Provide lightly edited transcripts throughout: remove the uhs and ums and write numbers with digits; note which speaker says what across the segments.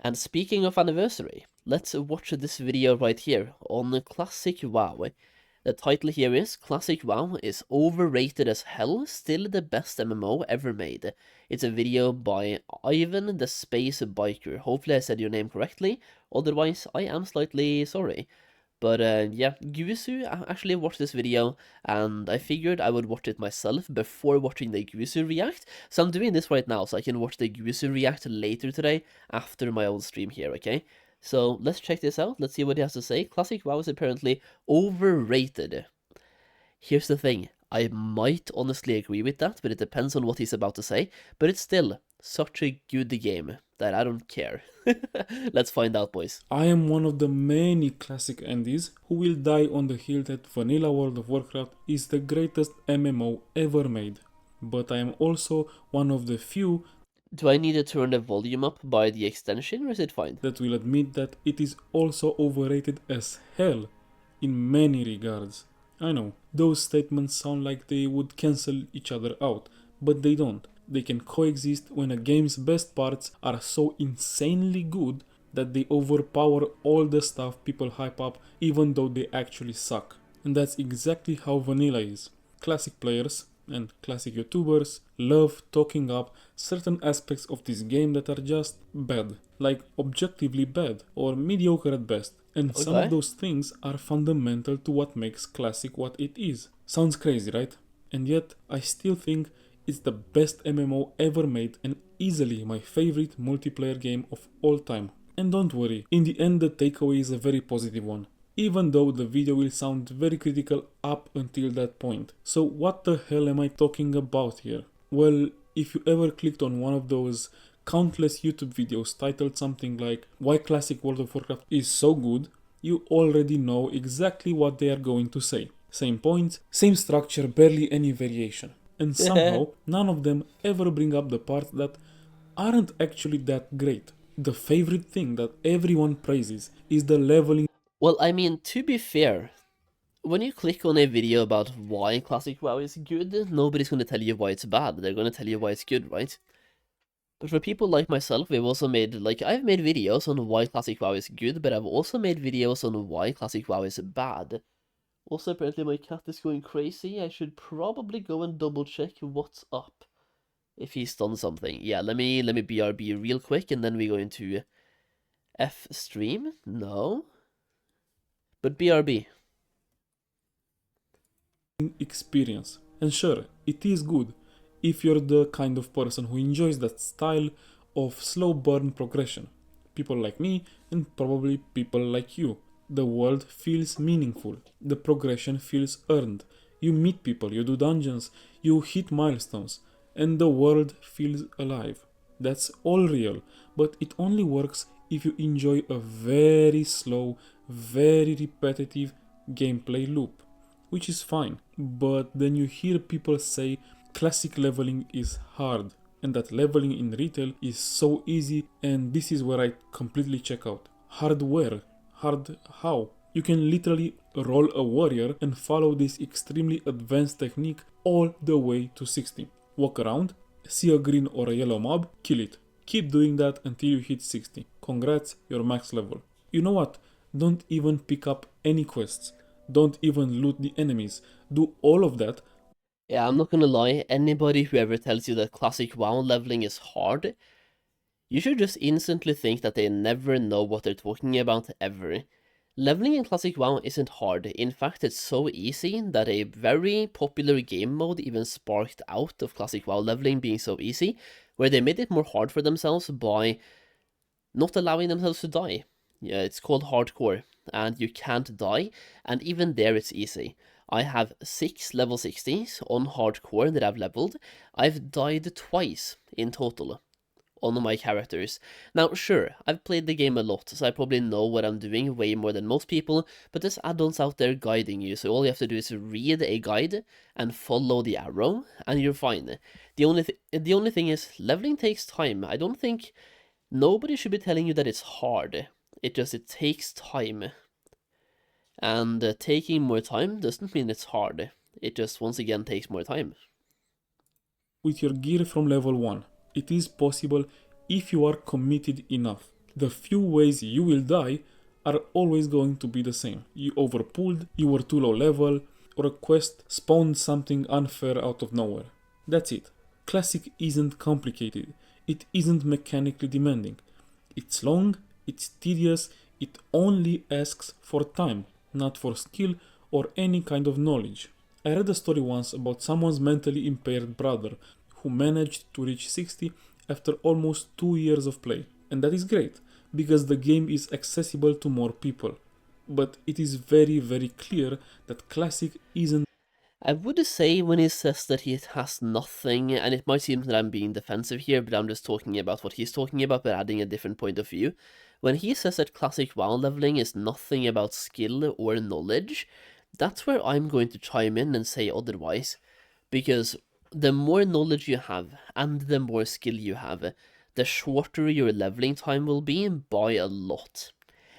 Speaker 1: And speaking of anniversary, let's watch this video right here on Classic WoW. The title here is Classic WoW is overrated as hell, still the best MMO ever made. It's a video by Ivan the Space Biker. Hopefully I said your name correctly, otherwise I am slightly sorry. But yeah, Gusu actually watched this video, and I figured I would watch it myself before watching the Gusu react. So I'm doing this right now, so I can watch the Gusu react later today, after my own stream here, okay? So let's check this out, let's see what he has to say. Classic WoW is apparently overrated. Here's the thing, I might honestly agree with that, but it depends on what he's about to say. But it's still such a good game that I don't care. Let's find out, boys.
Speaker 2: I am one of the many classic Andes who will die on the hill that vanilla World of Warcraft is the greatest MMO ever made. But I am also one of the few
Speaker 1: Do I need to turn the volume up by the extension, or is it fine?
Speaker 2: that will admit that it is also overrated as hell in many regards. I know, those statements sound like they would cancel each other out, but they don't. They can coexist when a game's best parts are so insanely good that they overpower all the stuff people hype up even though they actually suck. And that's exactly how vanilla is. Classic players and classic YouTubers love talking up certain aspects of this game that are just bad, like objectively bad or mediocre at best. And some of those things are fundamental to what makes classic what it is. Sounds crazy, right? And yet, I still think it's the best MMO ever made and easily my favorite multiplayer game of all time. And don't worry, in the end the takeaway is a very positive one, even though the video will sound very critical up until that point. So what the hell am I talking about here? Well, if you ever clicked on one of those countless YouTube videos titled something like Why Classic World of Warcraft is so good, you already know exactly what they are going to say. Same points, same structure, barely any variation. And somehow, none of them ever bring up the parts that aren't actually that great. The favorite thing that everyone praises is the leveling.
Speaker 1: Well, I mean, to be fair, when you click on a video about why Classic WoW is good, nobody's going to tell you why it's bad. They're going to tell you why it's good, right? But for people like myself, we've also made, I've made videos on why Classic WoW is good, but I've also made videos on why Classic WoW is bad. Also, apparently my cat is going crazy. I should probably go and double check what's up. If he's done something. Yeah, let me BRB real quick, and then we go into F stream. No. But BRB.
Speaker 2: Experience. And sure, it is good if you're the kind of person who enjoys that style of slow burn progression. People like me, and probably people like you. The world feels meaningful. The progression feels earned. You meet people, you do dungeons, you hit milestones, and the world feels alive. That's all real, but it only works if you enjoy a very slow, very repetitive gameplay loop, which is fine. But then you hear people say classic leveling is hard, and that leveling in retail is so easy, and this is where I completely check out. Hardware. Hard how? You can literally roll a warrior and follow this extremely advanced technique all the way to 60. Walk around, see a green or a yellow mob, kill it. Keep doing that until you hit 60. Congrats, you're max level. You know what? Don't even pick up any quests. Don't even loot the enemies. Do all of that.
Speaker 1: Yeah, I'm not gonna lie, anybody who ever tells you that Classic WoW leveling is hard, you should just instantly think that they never know what they're talking about ever. Leveling in Classic WoW isn't hard. In fact, it's so easy that a very popular game mode even sparked out of Classic WoW leveling being so easy, where they made it more hard for themselves by not allowing themselves to die. Yeah, it's called hardcore, and you can't die, and even there it's easy. I have 6 level 60s on hardcore that I've leveled. I've died twice in total on my characters. Now, sure, I've played the game a lot, so I probably know what I'm doing way more than most people, but there's add-ons out there guiding you, so all you have to do is read a guide and follow the arrow, and you're fine. The only thing is, leveling takes time. I don't think nobody should be telling you that it's hard. It takes time. And taking more time doesn't mean it's hard. It just, once again, takes more time.
Speaker 2: With your gear from level 1. It is possible if you are committed enough. The few ways you will die are always going to be the same. You overpulled, you were too low level, or a quest spawned something unfair out of nowhere. That's it. Classic isn't complicated. It isn't mechanically demanding. It's long, it's tedious, it only asks for time, not for skill or any kind of knowledge. I read a story once about someone's mentally impaired brother who managed to reach 60 after almost 2 years of play. And that is great, because the game is accessible to more people. But it is very, very clear that Classic isn't.
Speaker 1: I would say when he says that he has nothing, and it might seem that I'm being defensive here, but I'm just talking about what he's talking about, but adding a different point of view. When he says that classic WoW leveling is nothing about skill or knowledge, that's where I'm going to chime in and say otherwise. Because the more knowledge you have, and the more skill you have, the shorter your leveling time will be by a lot.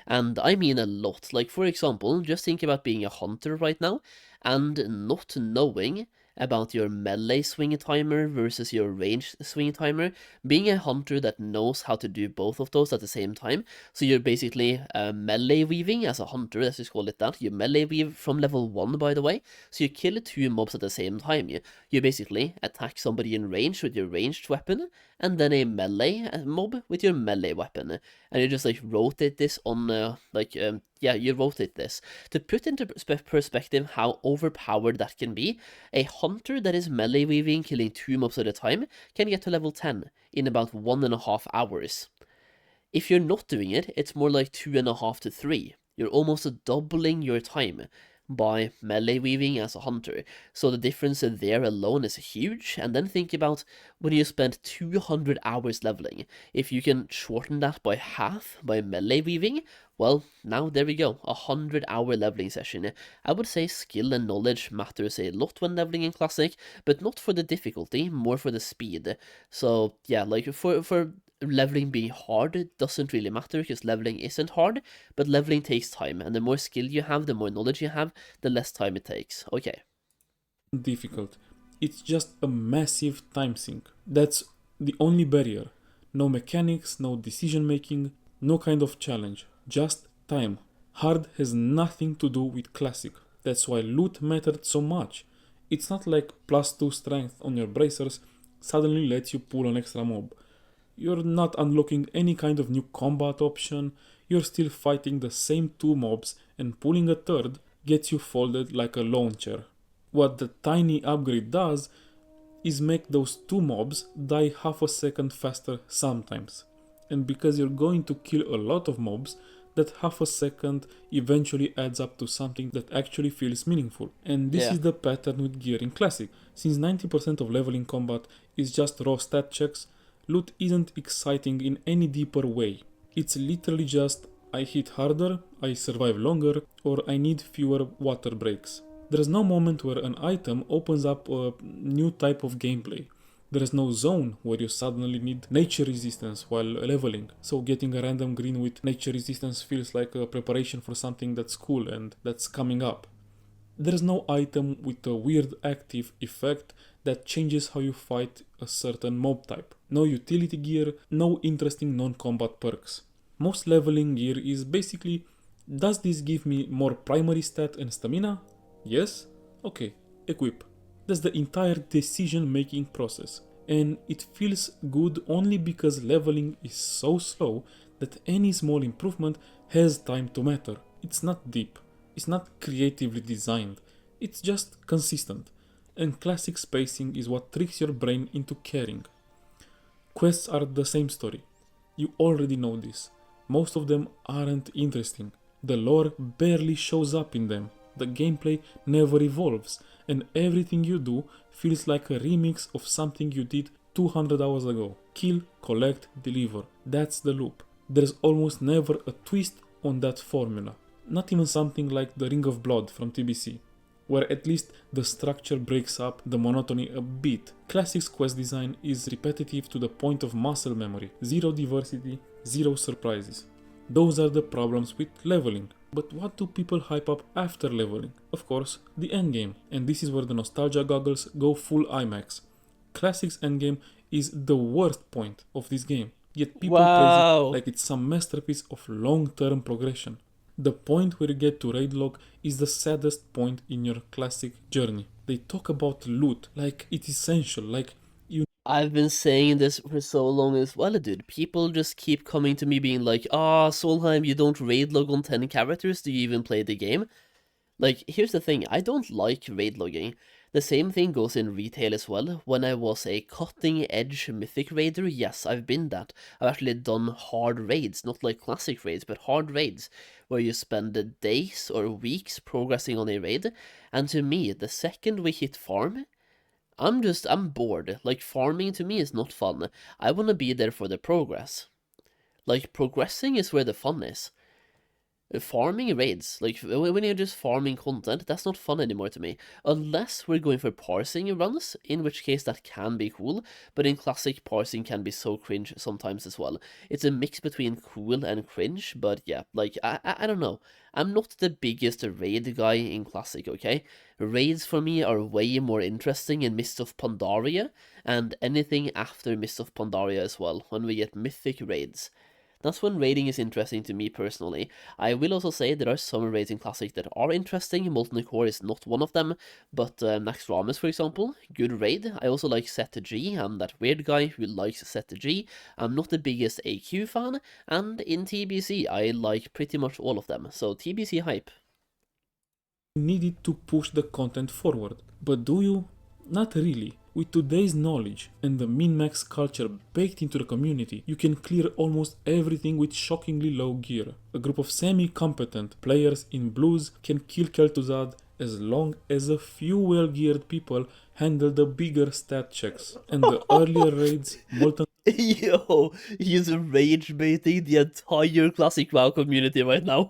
Speaker 1: And I mean a lot. Like, for example, just think about being a hunter right now and not knowing about your melee swing timer versus your range swing timer. Being a hunter that knows how to do both of those at the same time, so you're basically melee weaving as a hunter, let's just call it that. You melee weave from level 1, by the way, so you kill 2 mobs at the same time. You basically attack somebody in range with your ranged weapon, and then a melee mob with your melee weapon, and you just like rotate this on you rotate this. To put into perspective how overpowered that can be, a hunter that is melee weaving, killing 2 mobs at a time, can get to level 10 in about 1.5 hours. If you're not doing it, it's more like 2.5 to 3. You're almost doubling your time by melee weaving as a hunter, so the difference there alone is huge. And then think about when you spend 200 hours leveling. If you can shorten that by half by melee weaving, well, now there we go, a 100-hour leveling session. I would say skill and knowledge matters a lot when leveling in Classic, but not for the difficulty, more for the speed. So yeah, like for leveling being hard doesn't really matter, because leveling isn't hard, but leveling takes time, and the more skill you have, the more knowledge you have, the less time it takes. Okay.
Speaker 2: Difficult. It's just a massive time sink. That's the only barrier. No mechanics, no decision making, no kind of challenge. Just time. Hard has nothing to do with Classic. That's why loot mattered so much. It's not like +2 strength on your bracers suddenly lets you pull an extra mob. You're not unlocking any kind of new combat option, you're still fighting the same 2 mobs, and pulling a third gets you folded like a launcher. What the tiny upgrade does is make those 2 mobs die half a second faster sometimes. And because you're going to kill a lot of mobs, that half a second eventually adds up to something that actually feels meaningful. And this is the pattern with gear in Classic. Since 90% of leveling combat is just raw stat checks, loot isn't exciting in any deeper way. It's literally just, I hit harder, I survive longer, or I need fewer water breaks. There's no moment where an item opens up a new type of gameplay. There is no zone where you suddenly need nature resistance while leveling, so getting a random green with nature resistance feels like a preparation for something that's cool and that's coming up. There is no item with a weird active effect that changes how you fight a certain mob type. No utility gear, no interesting non-combat perks. Most leveling gear is basically, does this give me more primary stat and stamina? Yes? Okay, equip. That's the entire decision making process. And it feels good only because leveling is so slow that any small improvement has time to matter. It's not deep. It's not creatively designed. It's just consistent. And Classic spacing is what tricks your brain into caring. Quests are the same story. You already know this. Most of them aren't interesting. The lore barely shows up in them. The gameplay never evolves, and everything you do feels like a remix of something you did 200 hours ago. Kill, collect, deliver. That's the loop. There's almost never a twist on that formula. Not even something like the Ring of Blood from TBC, where at least the structure breaks up the monotony a bit. Classic's quest design is repetitive to the point of muscle memory. Zero diversity, zero surprises. Those are the problems with leveling. But what do people hype up after leveling? Of course, the endgame. And this is where the nostalgia goggles go full IMAX. Classic's endgame is the worst point of this game. yet people praise it
Speaker 1: Wow.
Speaker 2: like it's some masterpiece of long-term progression. The point where you get to raid log is the saddest point in your classic journey. They talk about loot like it's essential, like you
Speaker 1: I've been saying this for so long as well, dude. People just keep coming to me being like, ah, Solheim, you don't raid log on 10 characters, do you even play the game? Like, here's the thing, I don't like raid logging. The same thing goes in retail as well. When I was a cutting-edge mythic raider, yes, I've been that. I've actually done hard raids, not like classic raids, but hard raids, where you spend days or weeks progressing on a raid, and to me, the second we hit farm, I'm bored. Like, farming to me is not fun. I wanna be there for the progress. Like, progressing is where the fun is. Farming raids, like when you're just farming content, that's not fun anymore to me. Unless we're going for parsing runs, in which case that can be cool, but in classic parsing can be so cringe sometimes as well. It's a mix between cool and cringe, but yeah, like I don't know. I'm not the biggest raid guy in classic, okay? Raids for me are way more interesting in Mist of Pandaria, and anything after Mist of Pandaria as well, when we get mythic raids. That's when raiding is interesting to me personally. I will also say there are some raids in Classic that are interesting. Molten Core is not one of them, but Nax Rames, for example, good raid. I also like Set G. I'm that weird guy who likes Set G. I'm not the biggest AQ fan, and in TBC I like pretty much all of them, so TBC hype.
Speaker 2: needed to push the content forward. But do you? Not really. With today's knowledge and the min-max culture baked into the community, you can clear almost everything with shockingly low gear. A group of semi-competent players in blues can kill Kel'Thuzad as long as a few well-geared people handle the bigger stat checks. And the earlier raids, Molten
Speaker 1: Yo, he's rage baiting the entire Classic WoW community right now.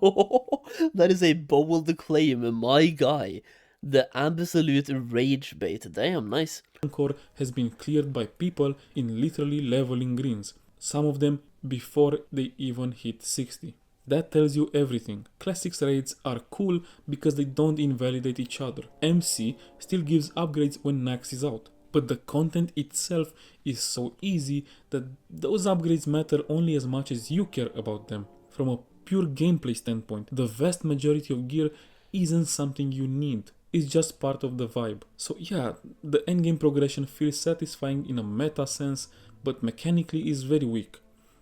Speaker 1: That is a bold claim, my guy. The absolute rage bait. Damn, nice.
Speaker 2: core has been cleared by people in literally leveling greens, some of them before they even hit 60. That tells you everything. Classics raids are cool because they don't invalidate each other. MC still gives upgrades when Nax is out, but the content itself is so easy that those upgrades matter only as much as you care about them. From a pure gameplay standpoint, the vast majority of gear isn't something you need. It's just part of the vibe. So yeah, the endgame progression feels satisfying in a meta sense, but mechanically is very weak.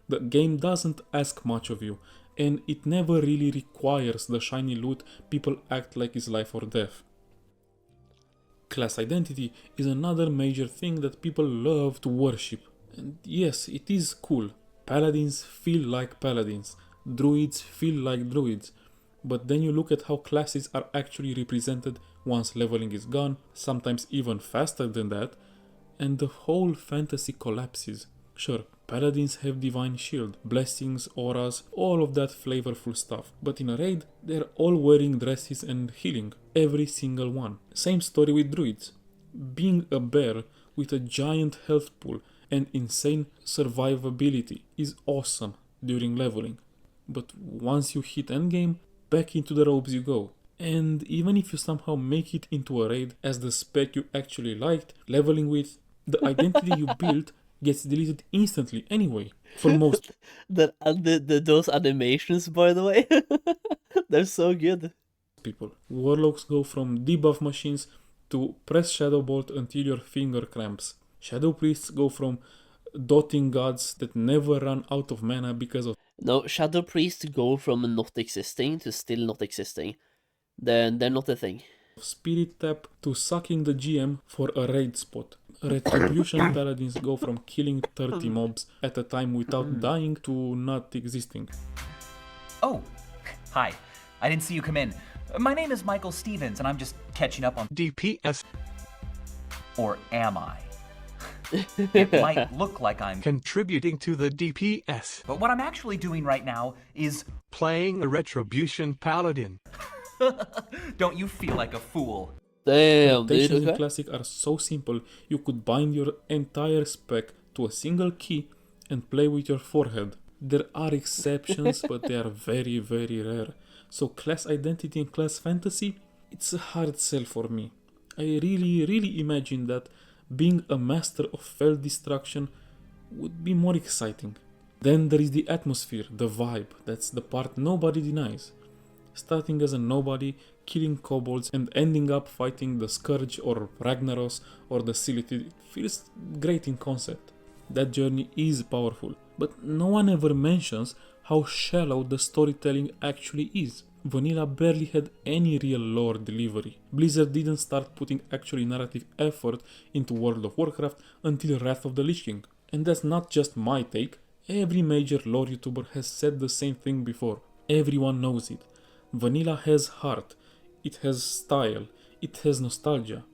Speaker 2: The game doesn't ask much of you, and it never really requires the shiny loot people act like is life or death. Class identity is another major thing that people love to worship. And yes, it is cool. Paladins feel like paladins, druids feel like druids. But then you look at how classes are actually represented once leveling is gone, sometimes even faster than that, and the whole fantasy collapses. Sure, paladins have divine shield, blessings, auras, all of that flavorful stuff, but in a raid, they're all wearing dresses and healing, every single one. Same story with druids. Being a bear with a giant health pool and insane survivability is awesome during leveling, but once you hit endgame, back into the robes you go. And even if you somehow make it into a raid as the spec you actually liked, leveling with, the identity you built gets deleted instantly anyway, for most
Speaker 1: Those animations, by the way, they're so good.
Speaker 2: people. Warlocks go from debuff machines to press Shadow Bolt until your finger cramps. Shadow Priests go from dotting gods that never run out of mana because of
Speaker 1: No, Shadow Priests go from not existing to still not existing. They're not a thing.
Speaker 2: Spirit Tap to sucking the GM for a raid spot. Retribution Paladins go from killing 30 mobs at a time without dying to not existing.
Speaker 3: Oh, hi. I didn't see you come in. My name is Michael Stevens, and I'm just catching up on
Speaker 4: DPS.
Speaker 3: Or am I? It might look like I'm...
Speaker 4: Contributing to the DPS.
Speaker 3: But what I'm actually doing right now is...
Speaker 4: Playing a Retribution Paladin.
Speaker 3: Don't you feel like a fool?
Speaker 1: Damn, dude.
Speaker 2: Mutations in
Speaker 1: Okay.
Speaker 2: Classic are so simple, you could bind your entire spec to a single key and play with your forehead. There are exceptions, but they are very, very rare. So class identity and class fantasy, it's a hard sell for me. I really imagine that being a master of fell destruction would be more exciting. Then there is the atmosphere, the vibe. That's the part nobody denies. Starting as a nobody, killing kobolds, and ending up fighting the Scourge or Ragnaros or the Silith feels great in concept. That journey is powerful, but no one ever mentions how shallow the storytelling actually is. Vanilla barely had any real lore delivery. Blizzard didn't start putting actually narrative effort into World of Warcraft until Wrath of the Lich King. And that's not just my take, every major lore YouTuber has said the same thing before. Everyone knows it. Vanilla has heart, it has style, it has nostalgia.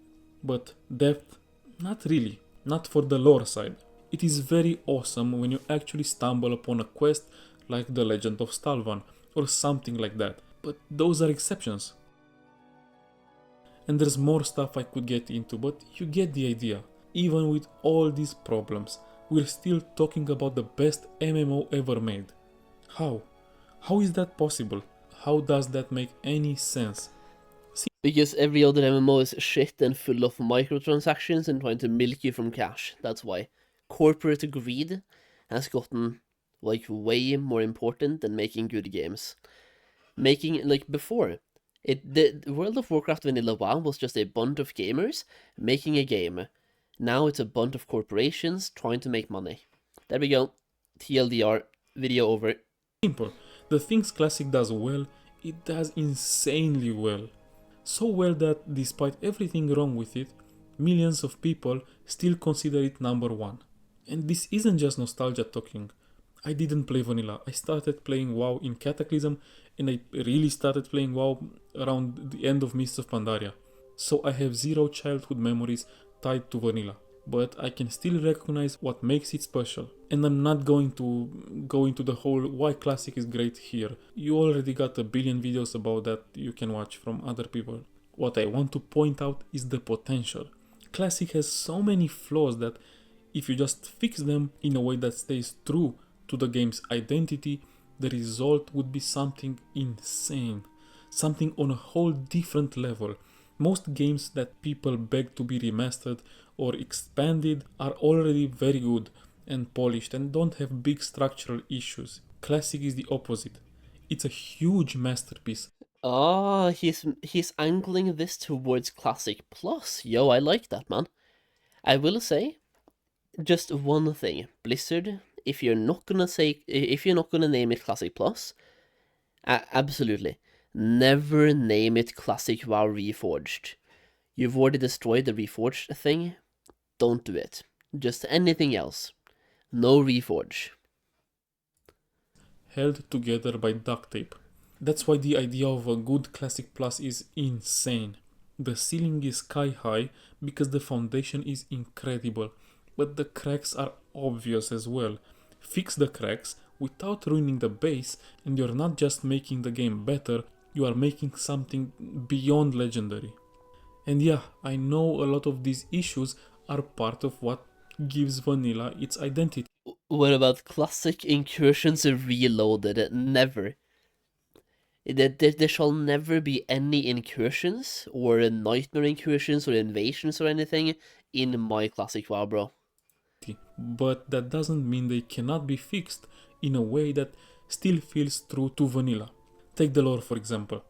Speaker 2: But depth? Not really, not for the lore side. It is very awesome when you actually stumble upon a quest like The Legend of Stalvan or something like that. But those are exceptions. And there's more stuff I could get into, but you get the idea. Even with all these problems, we're still talking about the best MMO ever made. How? How is that possible? How does that make any sense?
Speaker 1: Because every other MMO is shit and full of microtransactions and trying to milk you from cash. That's why. Corporate greed has gotten, like, way more important than making good games. Making, like, before, the World of Warcraft Vanilla WoW was just a bunch of gamers making a game. Now it's a bunch of corporations trying to make money. There we go. TLDR. Video over.
Speaker 2: Simple. The things Classic does well, it does insanely well. So well that, despite everything wrong with it, millions of people still consider it number one. And this isn't just nostalgia talking. I didn't play Vanilla. I started playing WoW in Cataclysm, and I really started playing WoW around the end of Mists of Pandaria. So I have zero childhood memories tied to Vanilla. But I can still recognize what makes it special. And I'm not going to go into the whole why Classic is great here. You already got a billion videos about that you can watch from other people. What I want to point out is the potential. Classic has so many flaws that if you just fix them in a way that stays true to the game's identity, the result would be something insane. Something on a whole different level. Most games that people beg to be remastered or expanded are already very good and polished and don't have big structural issues. Classic is the opposite. It's a huge masterpiece.
Speaker 1: Ah, he's angling this towards Classic Plus. Yo, I like that, man. I will say, just one thing. Blizzard, if you're not gonna name it Classic Plus, absolutely. Never name it Classic WoW Reforged. You've already destroyed the Reforged thing. Don't do it. Just anything else. No Reforge.
Speaker 2: Held together by duct tape. That's why the idea of a good Classic Plus is insane. The ceiling is sky high because the foundation is incredible, but the cracks are obvious as well. Fix the cracks without ruining the base, and you're not just making the game better, you are making something beyond legendary. And yeah, I know a lot of these issues are part of what gives Vanilla its identity.
Speaker 1: What about Classic Incursions Reloaded? Never. There shall never be any incursions, or nightmare incursions, or invasions, or anything in my Classic WoW, bro.
Speaker 2: But that doesn't mean they cannot be fixed in a way that still feels true to Vanilla. Take the lore for example.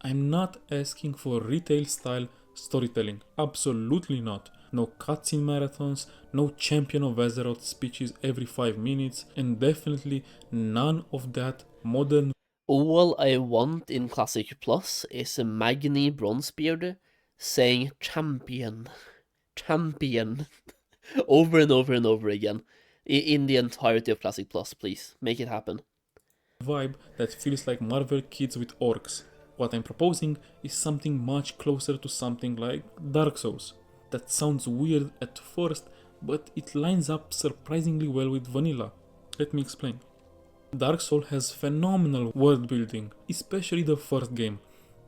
Speaker 2: I'm not asking for retail style storytelling, absolutely not. No cutscene marathons, no Champion of Azeroth speeches every 5 minutes, and definitely none of that modern.
Speaker 1: All I want in Classic Plus is a Magni Bronzebeard saying champion, champion, over and over and over again, in the entirety of Classic Plus, please. Make it happen.
Speaker 2: Vibe that feels like Marvel Kids with orcs. What I'm proposing is something much closer to something like Dark Souls. That sounds weird at first, but it lines up surprisingly well with Vanilla. Let me explain. Dark Souls has phenomenal world building, especially the first game,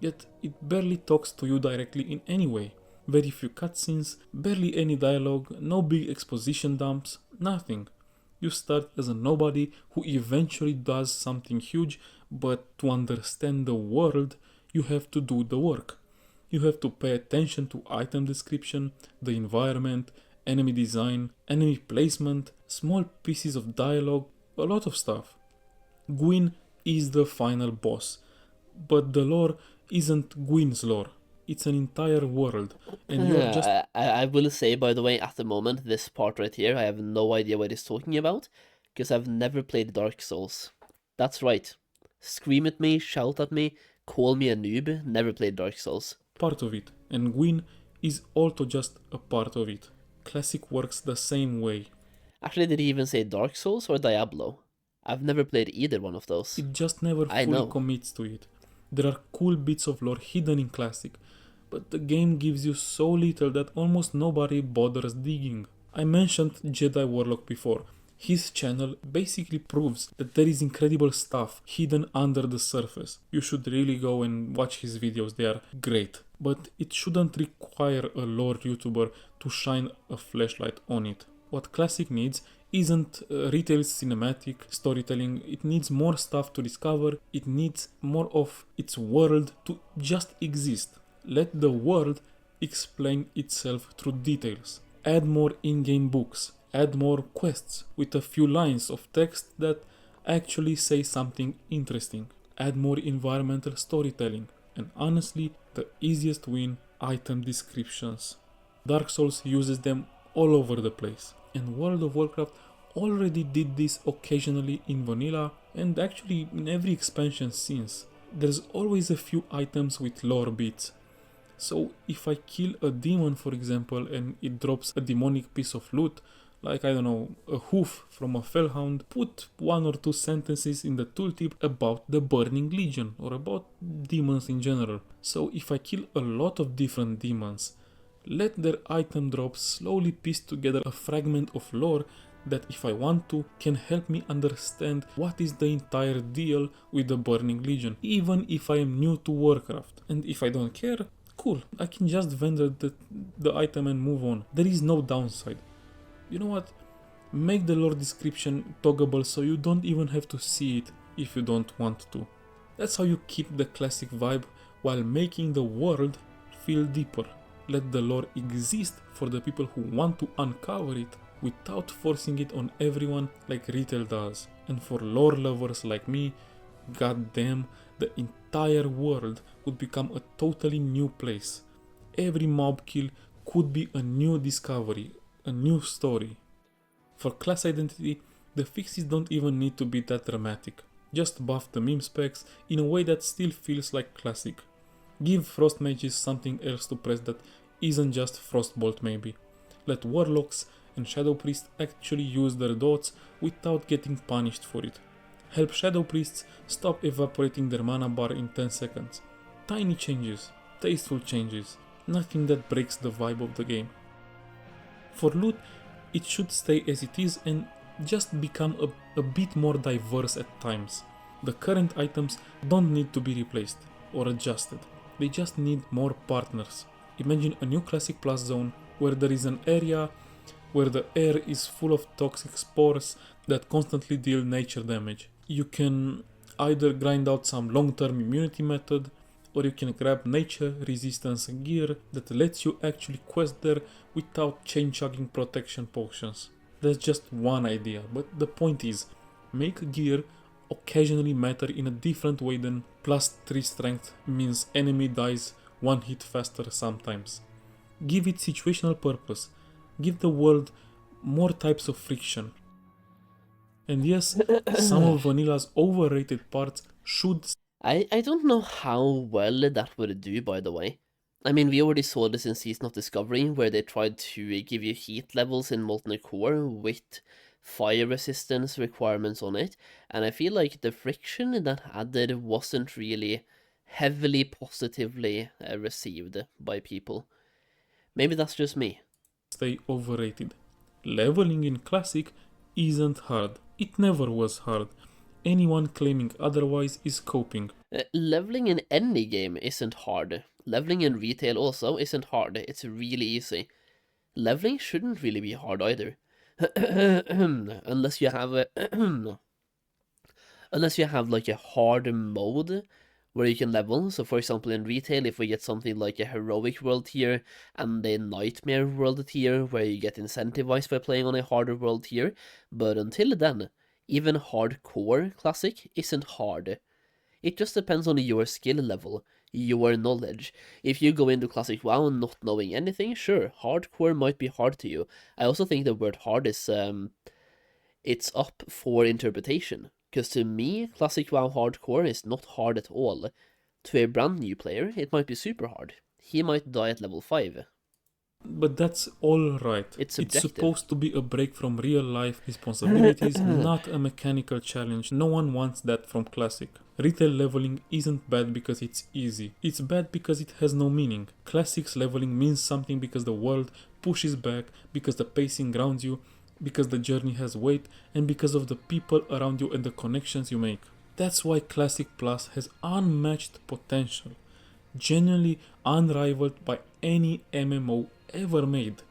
Speaker 2: yet it barely talks to you directly in any way. Very few cutscenes, barely any dialogue, no big exposition dumps, nothing. You start as a nobody who eventually does something huge, but to understand the world, you have to do the work. You have to pay attention to item description, the environment, enemy design, enemy placement, small pieces of dialogue, a lot of stuff. Gwyn is the final boss, but the lore isn't Gwyn's lore. It's an entire world, and you're just
Speaker 1: I will say, by the way, at the moment, this part right here, I have no idea what he's talking about, because I've never played Dark Souls. That's right. Scream at me, shout at me, call me a noob, never played Dark Souls.
Speaker 2: part of it, and Gwyn is also just a part of it. Classic works the same way.
Speaker 1: Actually, did he even say Dark Souls or Diablo? I've never played either one of those.
Speaker 2: It just never
Speaker 1: I
Speaker 2: fully
Speaker 1: know.
Speaker 2: commits to it. There are cool bits of lore hidden in Classic, but the game gives you so little that almost nobody bothers digging. I mentioned Jedi Warlock before. His channel basically proves that there is incredible stuff hidden under the surface. You should really go and watch his videos, they are great. But it shouldn't require a lore YouTuber to shine a flashlight on it. What Classic needs isn't retail cinematic storytelling, it needs more stuff to discover, it needs more of its world to just exist. Let the world explain itself through details. Add more in-game books, add more quests with a few lines of text that actually say something interesting. Add more environmental storytelling, and honestly, the easiest win, item descriptions. Dark Souls uses them all over the place, and World of Warcraft already did this occasionally in vanilla and actually in every expansion since. There's always a few items with lore bits. So if I kill a demon, for example, and it drops a demonic piece of loot, like, I don't know, a hoof from a fellhound, put one or two sentences in the tooltip about the Burning Legion or about demons in general. So if I kill a lot of different demons, let their item drops slowly piece together a fragment of lore that, if I want to, can help me understand what is the entire deal with the Burning Legion, even if I am new to Warcraft. And if I don't care, cool, I can just vendor the item and move on. There is no downside. You know what? Make the lore description toggable so you don't even have to see it if you don't want to. That's how you keep the classic vibe while making the world feel deeper. Let the lore exist for the people who want to uncover it without forcing it on everyone like retail does. And for lore lovers like me, goddamn, the entire world would become a totally new place. Every mob kill could be a new discovery, a new story. For class identity, the fixes don't even need to be that dramatic. Just buff the meme specs in a way that still feels like classic. Give frost mages something else to press that isn't just frostbolt maybe. Let warlocks and shadow priests actually use their dots without getting punished for it. Help shadow priests stop evaporating their mana bar in 10 seconds. Tiny changes, tasteful changes, nothing that breaks the vibe of the game. For loot, it should stay as it is and just become a bit more diverse at times. The current items don't need to be replaced or adjusted, they just need more partners. Imagine a new Classic Plus zone where there is an area where the air is full of toxic spores that constantly deal nature damage. You can either grind out some long-term immunity method, or you can grab nature resistance gear that lets you actually quest there without chain-chugging protection potions. That's just one idea, but the point is, make gear occasionally matter in a different way than +3 strength means enemy dies one hit faster sometimes. Give it situational purpose, give the world more types of friction. And yes, some of Vanilla's overrated parts should...
Speaker 1: I don't know how well that would do, by the way. I mean, we already saw this in Season of Discovery, where they tried to give you heat levels in Molten Core with fire resistance requirements on it, and I feel like the friction that added wasn't really heavily positively received by people. Maybe that's just me.
Speaker 2: stay overrated. Leveling in Classic isn't hard. It never was hard. Anyone claiming otherwise is coping.
Speaker 1: Leveling in any game isn't hard. Leveling in retail also isn't hard. It's really easy. Leveling shouldn't really be hard either. Unless you have unless you have like a hard mode where you can level. So for example in retail, if we get something like a heroic world tier and a nightmare world tier where you get incentivized by playing on a harder world tier, but until then, Even hardcore Classic isn't hard. It just depends on your skill level, your knowledge. If you go into Classic WoW not knowing anything, sure, hardcore might be hard to you. I also think the word hard is, it's up for interpretation. Because to me, Classic WoW hardcore is not hard at all. To a brand new player, it might be super hard. He might die at level 5.
Speaker 2: But that's alright.
Speaker 1: It's
Speaker 2: It's
Speaker 1: subjective.
Speaker 2: supposed to be a break from real life responsibilities, not a mechanical challenge. No one wants that from Classic. Retail leveling isn't bad because it's easy. It's bad because it has no meaning. Classic's leveling means something because the world pushes back, because the pacing grounds you, because the journey has weight, and because of the people around you and the connections you make. That's why Classic Plus has unmatched potential. Genuinely unrivaled by any MMO ever made.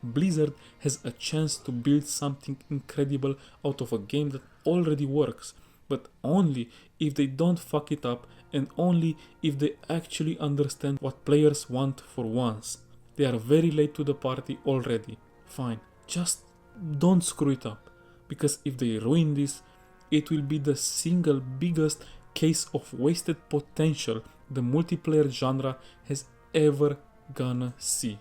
Speaker 2: Blizzard has a chance to build something incredible out of a game that already works, but only if they don't fuck it up and only if they actually understand what players want for once. They are very late to the party already. Fine, just don't screw it up, because if they ruin this, it will be the single biggest case of wasted potential the multiplayer genre has ever gonna see.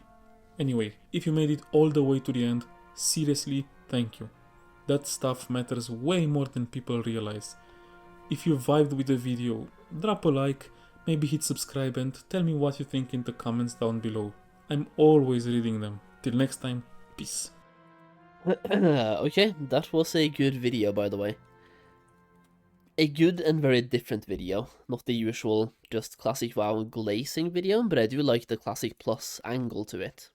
Speaker 2: Anyway, if you made it all the way to the end, seriously, thank you. That stuff matters way more than people realize. If you vibed with the video, drop a like, maybe hit subscribe and tell me what you think in the comments down below. I'm always reading them. Till next time, peace.
Speaker 1: Okay, that was a good video, by the way. A good and very different video, not the usual just Classic WoW glazing video, but I do like the Classic Plus angle to it.